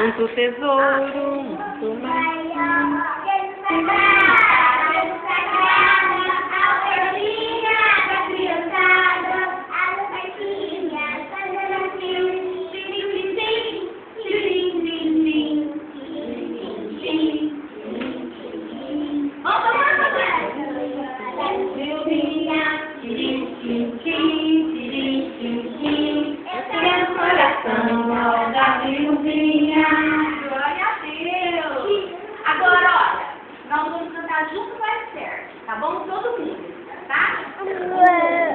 junto tesouro, muito mais. Glória a Deus! Agora, olha, nós vamos cantar junto com a Esther, tá bom? Todo mundo, tá? 1,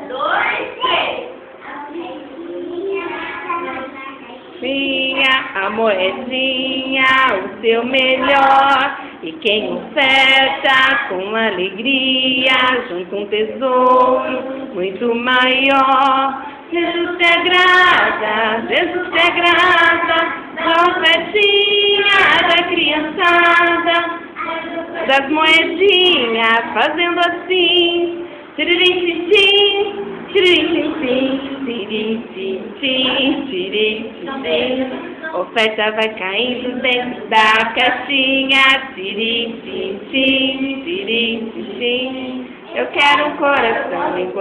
2, 3. Minha a moedinha, o seu melhor, e quem oferta com alegria, junto um tesouro muito maior. Jesus te agrada, Jesus te agrada, da ofertinha da criançada, das moedinhas, fazendo assim, tiririm-tim, tiririm-tim, tiririm-tim, tiririm-tim. Oferta vai caindo dentro da caixinha, tiririm-tim, tiririm-tim. Eu quero um coração igual.